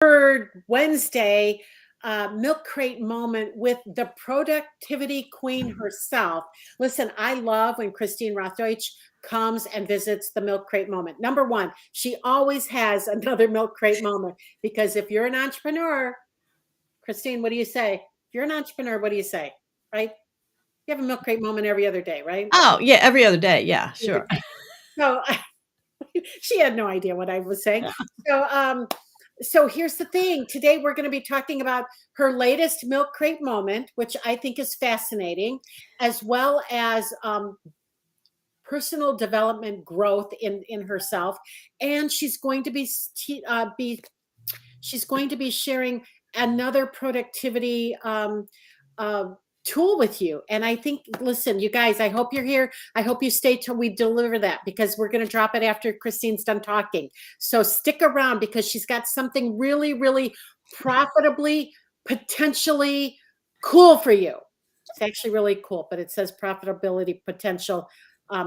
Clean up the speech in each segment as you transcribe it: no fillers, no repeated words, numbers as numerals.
third Wednesday milk crate moment with the productivity queen herself. Listen, I love when Christine Rothdeutsch comes and visits the milk crate moment. Number one, she always has another milk crate moment because if you're an entrepreneur, Christine, what do you say? If you're an entrepreneur, what do you say? Right? You have a milk crate moment every other day, right? Oh, yeah, every other day. Yeah, sure. So she had no idea what I was saying. So, so here's the thing. Today we're going to be talking about her latest milk crate moment, which I think is fascinating, as well as personal development growth in herself. And she's going to be she's going to be sharing another productivity uh, tool with you. And I think, listen, you guys, I hope you're here. I hope you stay till we deliver that because we're going to drop it after Christine's done talking. So stick around because she's got something really, really profitably, potentially cool for you. It's actually really cool, but it says profitability potential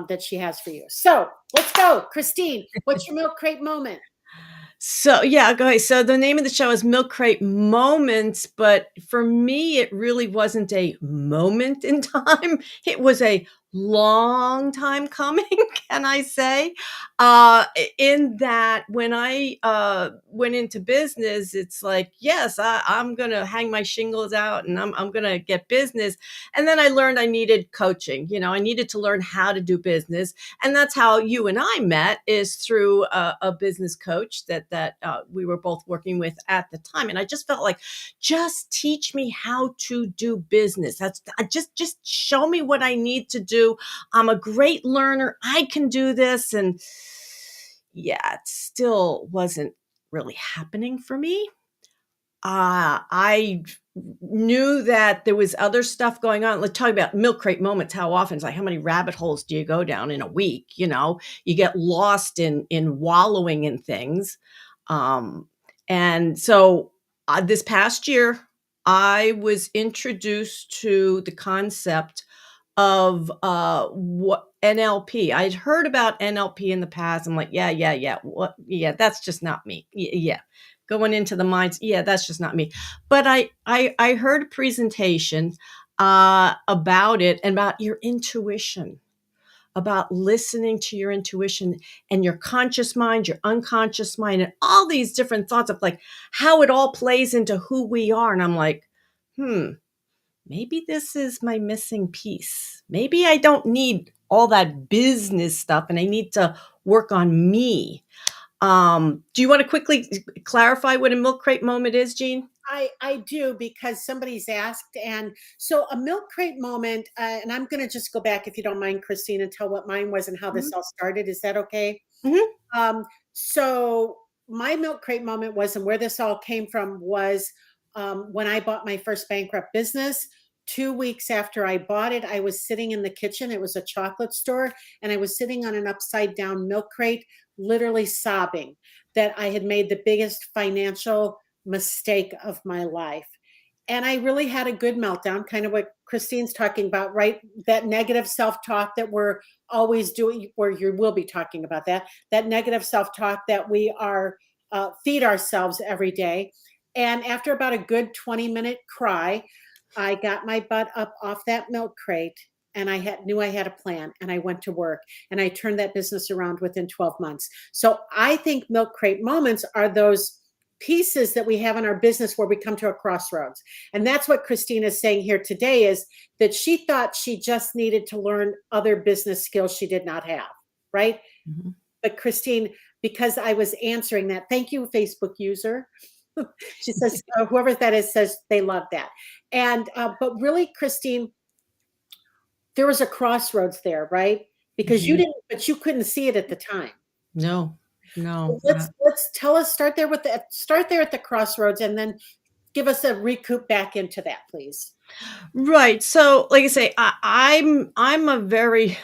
that she has for you. So let's go. Christine, what's your milk crate moment? So, yeah, go ahead. So the name of the show is Milk Crate Moments, but for me, it really wasn't a moment in time. It was a long time coming, can I say? In that when I went into business, it's like, yes, I'm going to hang my shingles out and I'm going to get business. And then I learned I needed coaching. I needed to learn how to do business. And that's how you and I met, is through a business coach that we were both working with at the time. And I just felt like, just teach me how to do business. Just show me what I need to do. I'm a great learner. I can do this. And yeah, it still wasn't really happening for me. I knew that there was other stuff going on. Let's talk about milk crate moments. How often? It's like, how many rabbit holes do you go down in a week? You get lost in wallowing in things. And so this past year, I was introduced to the concept of what NLP. I'd heard about NLP in the past. I'm like, yeah. What? Yeah, that's just not me. Yeah, going into the minds. Yeah, that's just not me. But I heard a presentation about it and about your intuition, about listening to your intuition and your conscious mind, your unconscious mind, and all these different thoughts of like how it all plays into who we are. And I'm like, maybe this is my missing piece. Maybe I don't need all that business stuff and I need to work on me. Do you want to quickly clarify what a milk crate moment is, Jean? I do because somebody's asked, and so a milk crate moment. And I'm going to just go back, if you don't mind, Christine, and tell what mine was and how this Mhm. all started. Is that okay? Mhm. So my milk crate moment was, and where this all came from was when I bought my first bankrupt business. 2 weeks after I bought it, I was sitting in the kitchen. It was a chocolate store, and I was sitting on an upside down milk crate, literally sobbing that I had made the biggest financial mistake of my life. And I really had a good meltdown, kind of what Christine's talking about, right? That negative self talk that we're always doing, where you will be talking about that negative self talk that we are feed ourselves every day. And after about a good 20-minute cry, I got my butt up off that milk crate and knew I had a plan, and I went to work and I turned that business around within 12 months. So I think milk crate moments are those pieces that we have in our business where we come to a crossroads. And that's what Christine is saying here today, is that she thought she just needed to learn other business skills she did not have, right? Mhm. But Christine, because I was answering that, thank you, Facebook user. She says, whoever that is says they love that. And, but really, Christine, there was a crossroads there, right? Because you Mhm. didn't, but you couldn't see it at the time. No, So no. let's tell us, start there at the crossroads and then give us a recoup back into that, please. Right. So, like I say, I'm a very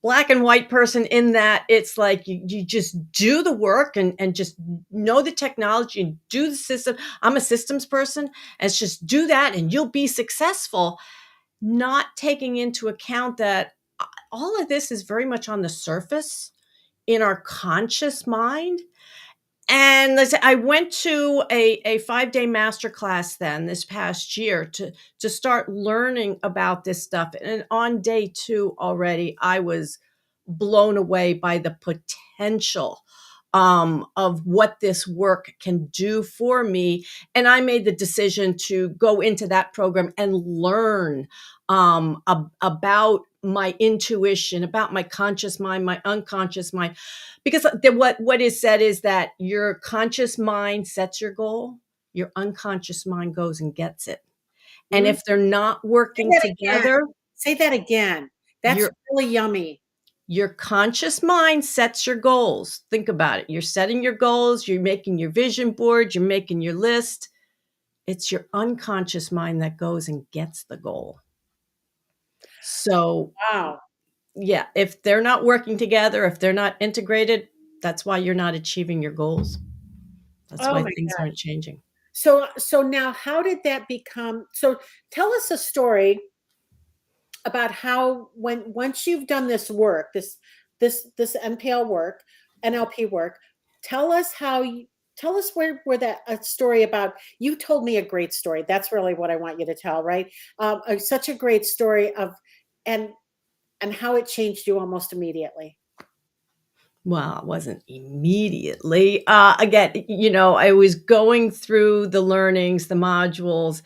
black and white person in that it's like you just do the work and just know the technology and do the system. I'm a systems person, and it's just do that and you'll be successful, not taking into account that all of this is very much on the surface in our conscious mind. And listen, I went to a 5-day masterclass then this past year to start learning about this stuff, and on day 2 already, I was blown away by the potential, of what this work can do for me, and I made the decision to go into that program and learn, about my intuition, about my conscious mind, my unconscious mind, because what is said is that your conscious mind sets your goal, your unconscious mind goes and gets it. And Mm. if they're not Say working that again. together, Say that again. That's your really yummy. your conscious mind sets your goals. Think about it. You're setting your goals, you're making your vision board, you're making your list. It's your unconscious mind that goes and gets the goal. So, Wow. yeah, if they're not working together, if they're not integrated, that's why you're not achieving your goals. That's Oh why my things god. aren't changing. So now how did that become, so tell us a story about how, when once you've done this work, this NPL work, NLP work, tell us how you, tell us where that a story about, you told me a great story. That's really what I want you to tell, right? Such a great story of, and and how it changed you almost immediately. Well, it wasn't immediately. Again, I was going through the learnings, the modules,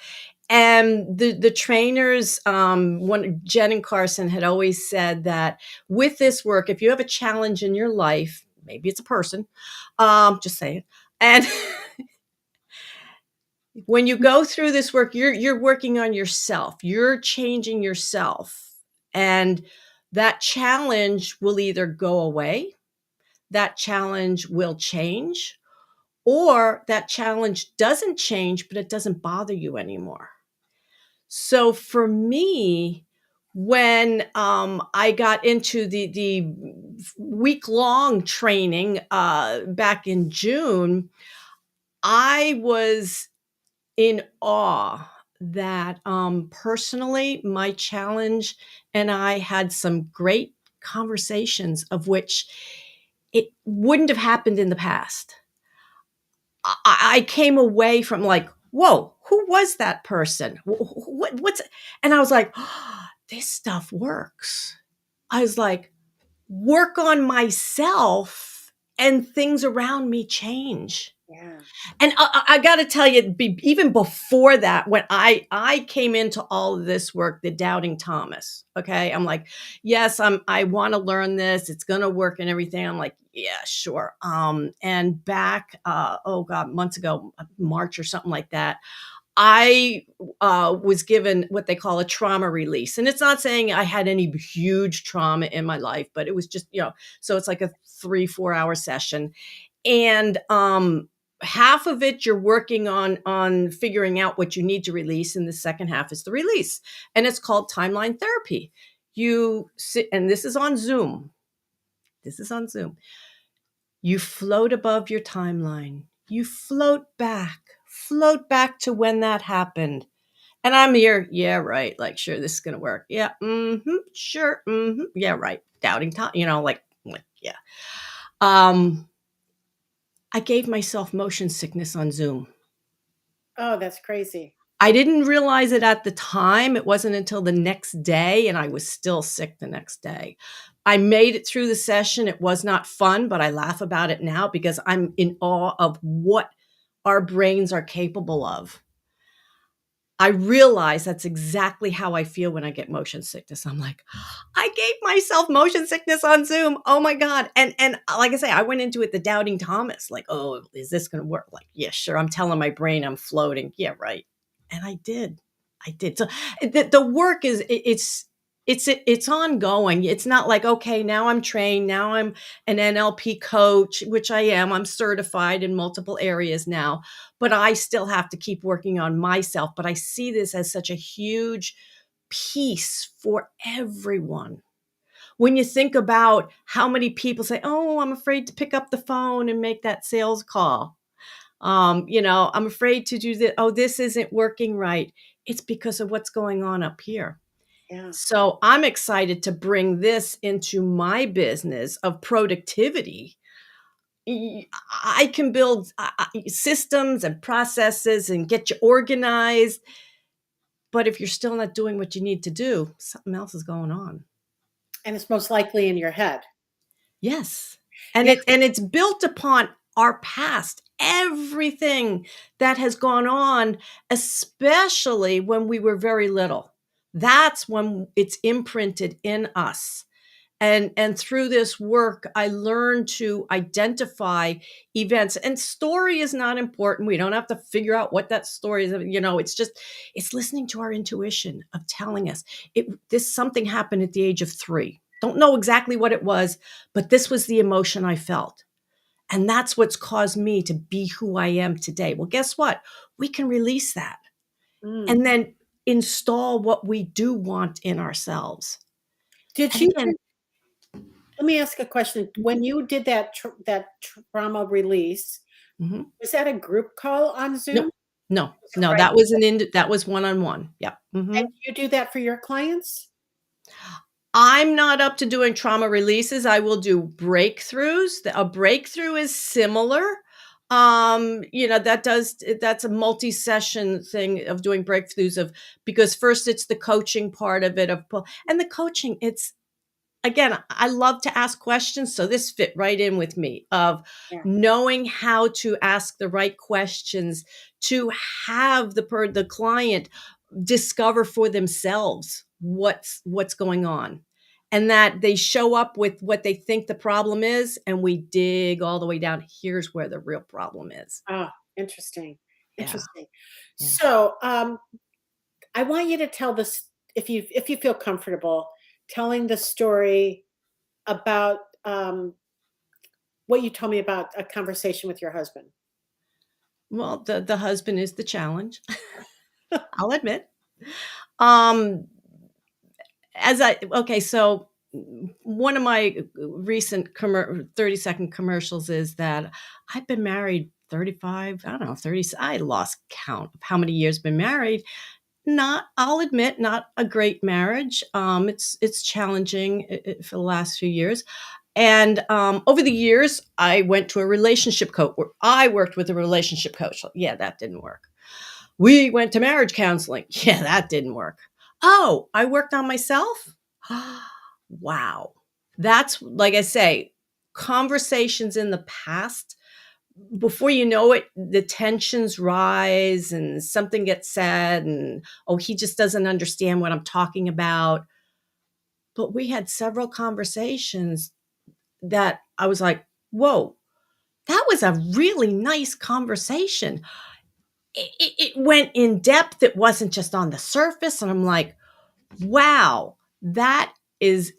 and the trainers, one Jen and Carson had always said that with this work, if you have a challenge in your life, maybe it's a person, just saying, and when you go through this work, you're working on yourself. You're changing yourself, and that challenge will either go away, that challenge will change, or that challenge doesn't change, but it doesn't bother you anymore. So for me, when I got into the week long training back in June, I was in awe that personally, my challenge and I had some great conversations of which it wouldn't have happened in the past. I came away from like, whoa, who was that person? What's, and I was like, oh, this stuff works. I was like, work on myself and things around me change. Yeah. And I got to tell you, even before that, when I came into all of this work, the doubting Thomas. Okay, I'm like, yes, I want to learn this. It's gonna work and everything. I'm like, yeah, sure. And back, oh god, months ago, March or something like that, I was given what they call a trauma release, and it's not saying I had any huge trauma in my life, but it was just so it's like a 3-4 hour session, and half of it you're working on figuring out what you need to release, and the second half is the release, and it's called timeline therapy. You sit, and this is on Zoom. You float above your timeline, you float back to when that happened, and I'm here, yeah, right, like, sure, this is gonna work, yeah, sure, yeah, right, doubting time, like, yeah. um I gave myself motion sickness on Zoom. Oh, that's crazy. I didn't realize it at the time. It wasn't until the next day, and I was still sick the next day. I made it through the session. It was not fun, but I laugh about it now because I'm in awe of what our brains are capable of. I realize that's exactly how I feel when I get motion sickness. I'm like, I gave myself motion sickness on Zoom. Oh my God. And like I say, I went into it the doubting Thomas, like, oh, is this gonna work? Like, yeah, sure. I'm telling my brain I'm floating. Yeah, right. And I did. I did. So the work is it's ongoing. It's not like, okay, now I'm trained, now I'm an NLP coach, which I am. I'm certified in multiple areas now, but I still have to keep working on myself. But I see this as such a huge piece for everyone. When you think about how many people say, "Oh, I'm afraid to pick up the phone and make that sales call. I'm afraid to do this. Oh, this isn't working right." It's because of what's going on up here. Yeah. So I'm excited to bring this into my business of productivity I can build systems and processes and get you organized. But if you're still not doing what you need to do, something else is going on. And it's most likely in your head. Yes. And Yeah. it's built upon our past, everything that has gone on, especially when we were very little. That's when it's imprinted in us. And through this work, I learned to identify events. And story is not important. We don't have to figure out what that story is. It's just it's listening to our intuition of telling us this something happened at the age of 3. Don't know exactly what it was, but this was the emotion I felt. And that's what's caused me to be who I am today. Well, guess what? We can release that Mm. and then install what we do want in ourselves. Did And you again, Let me ask a question. When you did that trauma release, mhm. was that a group call on Nope. Zoom? No, Was it no, private? that was one-on-one. Yep. And Mhm. you do that for your clients? I'm not up to doing trauma releases. I will do breakthroughs. A breakthrough is similar. That's a multi-session thing of doing breakthroughs of because first it's the coaching part of it and the coaching, it's again, I love to ask questions, so this fit right in with me of Yeah. knowing how to ask the right questions to have the client discover for themselves what's going on. And that they show up with what they think the problem is, and we dig all the way down. Here's where the real problem is. Oh, interesting. Yeah, Interesting. yeah. So, I want you to tell this if you feel comfortable telling the story about what you told me about a conversation with your husband. Well, the husband is the challenge. I'll admit. Um, as I okay, so one of my recent 30-second commercials is that I've been married 35, I don't know, 30, I lost count of how many years been married. Not, I'll admit, not a great marriage. It's challenging for the last few years. And over the years, I went to a relationship coach. I worked with a relationship coach. Yeah, that didn't work. We went to marriage counseling. Yeah, that didn't work. Oh, I worked on myself? Wow. That's like I say, conversations in the past, before you know it, the tensions rise and something gets said, and oh, he just doesn't understand what I'm talking about. But we had several conversations that I was like, whoa, that was a really nice conversation. It went in depth. It wasn't just on the surface. And I'm like, wow, that is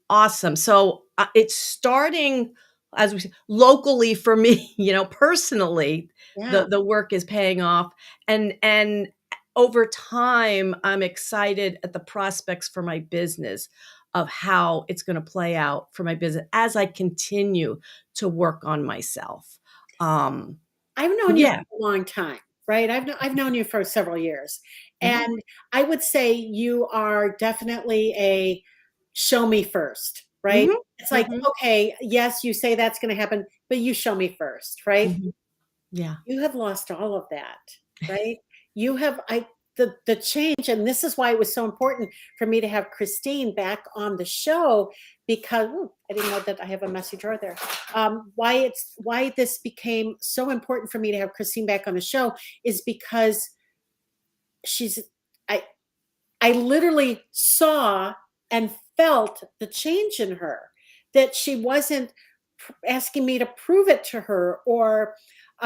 awesome. So it's starting as we say, locally for me, personally, Yeah. the work is paying off, and over time, I'm excited at the prospects for my business of how it's going to play out for my business as I continue to work on myself. Um, I've known you yeah. for a long time, right? I've known you for several years, Mhm, and I would say you are definitely a show me first, right? mhm, It's like, mhm, okay, yes, you say that's going to happen, but you show me first, right? mhm. Yeah. You have lost all of that, right? You have I the change, and this is why it was so important for me to have Christine back on the show because ooh, I didn't know that I have a messy drawer there. Why this became so important for me to have Christine back on the show is because she's I I literally saw and felt the change in her, that she wasn't asking me to prove it to her or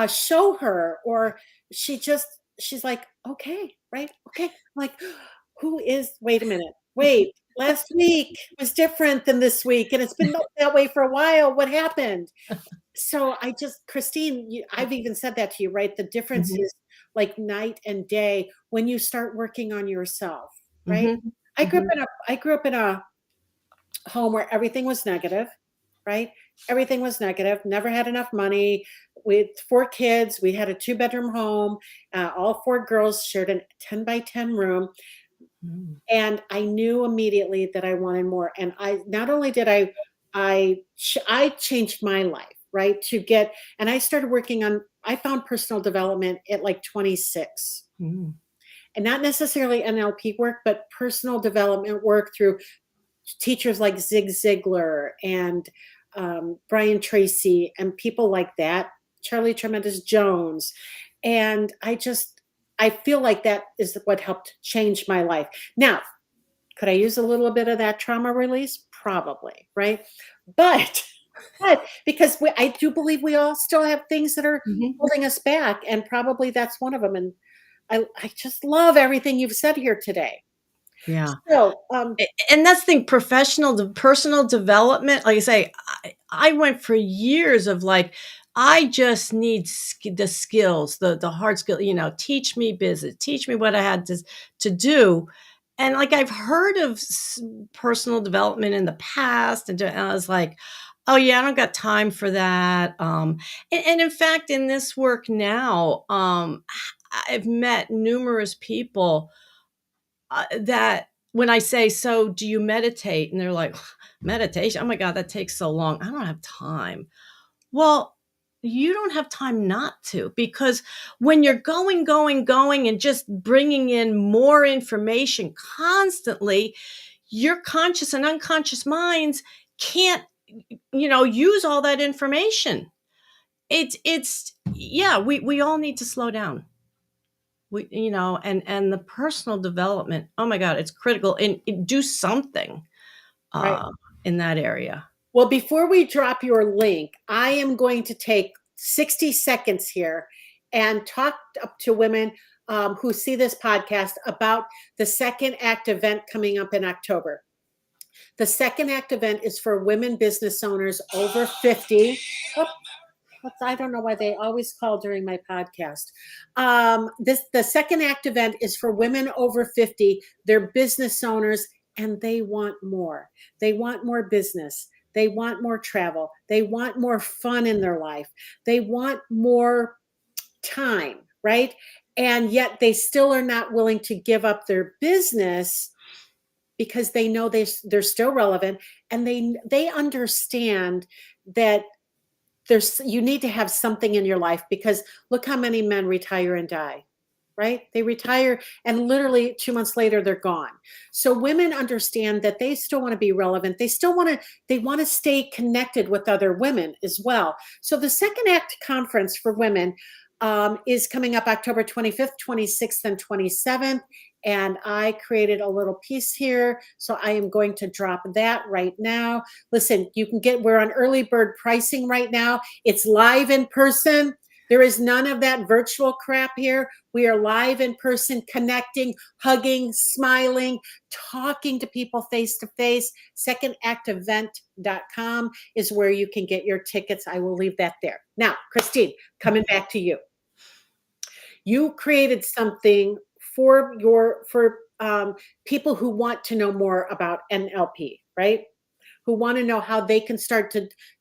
show her, or she's like, okay, right, okay. I'm like, who is? Wait a minute. Wait. Last week was different than this week, and it's been that way for a while. What happened? So Christine, I've even said that to you, right? The difference Mhm, is like night and day when you start working on yourself, right? mhm, mhm, I grew up in a home where everything was negative, right? Everything was negative. Never had enough money. With 4 kids, we had a 2-bedroom home. All 4 girls shared a 10 by 10 room, mm. and I knew immediately that I wanted more. And I not only did I changed my life, right? And I started I found personal development at like 26. Mm. And not necessarily NLP work, but personal development work through teachers like Zig Ziglar and Brian Tracy and people like that, Charlie Tremendous Jones. And I feel like that is what helped change my life. Now, could I use a little bit of that trauma release? Probably, right? But, but because I do believe we all still have things that are Mhm. holding us back, and probably that's one of them. And I just love everything you've said here today. Yeah. So, And that's the thing, personal development, like I say, I went for years of like, I just need the skills, the hard skill, teach me business, teach me what I had to do. And like, I've heard of personal development in the past, and I was like, oh yeah, I don't got time for that. And in fact, in this work now, I've met numerous people that when I say, "So, do you meditate?" And they're like, "Meditation? Oh my god, that takes so long. I don't have time." Well, you don't have time not to, because when you're going, going, going, and just bringing in more information constantly, your conscious and unconscious minds can't, use all that information. It's yeah, we all need to slow down. And the personal development, oh my god, it's critical, and do something right. uh in that area. Well, before we drop your link, I am going to take 60 seconds here and talk up to women who see this podcast about the Second Act event coming up in October. The Second Act event is for women business owners over 50. Oh, I don't know why they always call during my podcast. The Second Act event is for women over 50. They're business owners and they want more. They want more business. They want more travel. They want more fun in their life. They want more time, right? And yet they still are not willing to give up their business because they know they're still relevant, and they understand that you need to have something in your life, because look how many men retire and die, right? They retire and literally 2 months later they're gone. So women understand that they still want to be relevant. They want to stay connected with other women as well. So the Second Act conference for women is coming up October 25th, 26th, and 27th. And I created a little piece here. So I am going to drop that right now. Listen, we're on early bird pricing right now. It's live in person. There is none of that virtual crap here. We are live in person, connecting, hugging, smiling, talking to people face to face. Secondactevent.com is where you can get your tickets. I will leave that there. Now, Christine, coming back to you. You created something for people who want to know more about NLP, right? Who want to know how they can start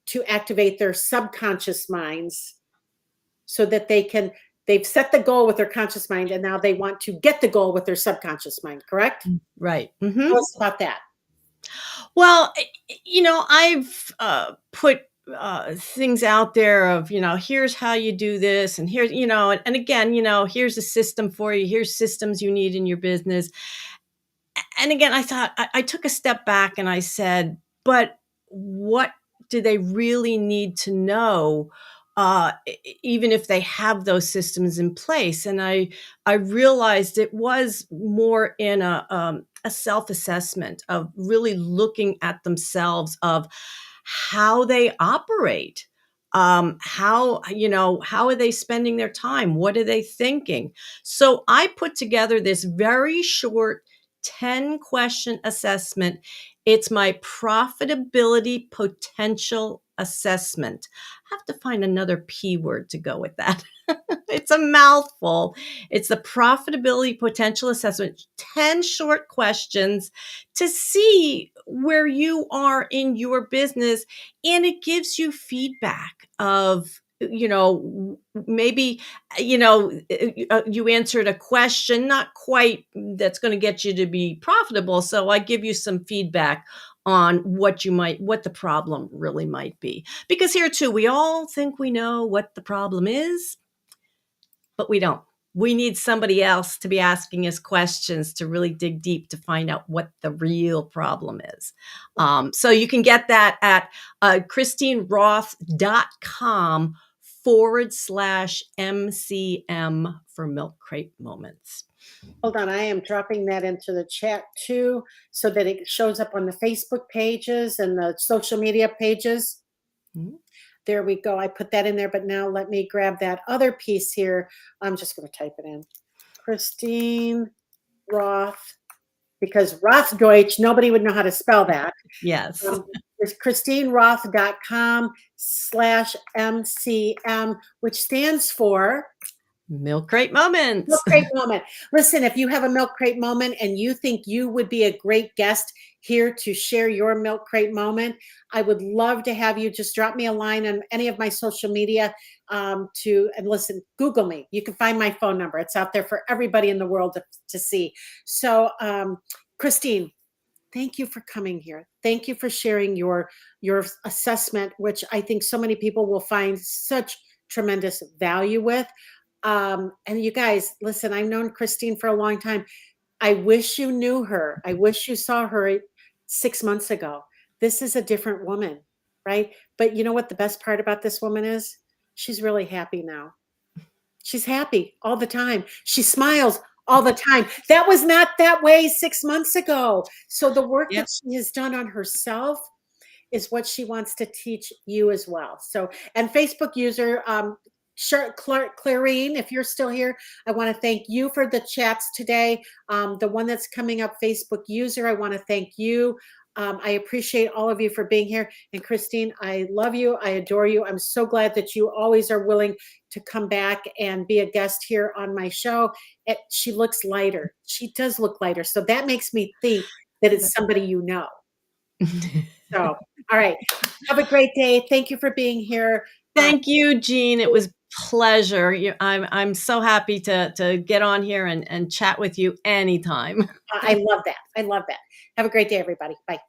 to activate their subconscious minds, so that they've set the goal with their conscious mind, and now they want to get the goal with their subconscious mind, correct? Right. Tell us about that. Well, I've put things out there of, here's how you do this, and here's, and again, here's a system for you, here's systems you need in your business. And again, I thought, I took a step back and I said, but what do they really need to know? Even if they have those systems in place. And I realized it was more in a self-assessment of really looking at themselves, of how they operate. How are they spending their time? What are they thinking? So I put together this very short 10-question assessment. It's my profitability potential assessment. I have to find another P word to go with that. It's a mouthful. It's the profitability potential assessment, 10 short questions to see where you are in your business. And it gives you feedback of, maybe, you answered a question, not quite that's going to get you to be profitable. So I give you some feedback on what the problem really might be. Because here too, we all think we know what the problem is, but we don't. We need somebody else to be asking us questions to really dig deep to find out what the real problem is. So you can get that at ChristineRoth.com/MCM for Milk Crate Moments. Hold on, I am dropping that into the chat too, so that it shows up on the Facebook pages and the social media pages. Mhm. There we go. I put that in there, but now let me grab that other piece here. I'm just going to type it in. Christine Roth, because Rothdeutsch, nobody would know how to spell that. Yes. It's ChristineRoth.com/MCM, which stands for Milk Crate Moments. Milk Crate Moment. Listen, if you have a Milk Crate moment and you think you would be a great guest here to share your Milk Crate moment, I would love to have you. Just drop me a line on any of my social media and listen, Google me. You can find my phone number. It's out there for everybody in the world to see. So, Christine, thank you for coming here. Thank you for sharing your assessment, which I think so many people will find such tremendous value with. And you guys, listen, I've known Christine for a long time. I wish you knew her. I wish you saw her 6 months ago. This is a different woman, right? But you know what the best part about this woman is? She's really happy now. She's happy all the time. She smiles all the time. That was not that way 6 months ago. So the work Yeah. that she has done on herself is what she wants to teach you as well. So, and Facebook user, Clarine, if you're still here, I want to thank you for the chats today. The one that's coming up, Facebook user, I want to thank you. I appreciate all of you for being here. And Christine, I love you. I adore you. I'm so glad that you always are willing to come back and be a guest here on my show. She looks lighter. She does look lighter. So that makes me think that it's somebody you know. So, all right. Have a great day. Thank you for being here. Thank you, Jean. It was pleasure. I'm so happy to get on here and chat with you anytime. I love that. I love that. Have a great day, everybody. Bye.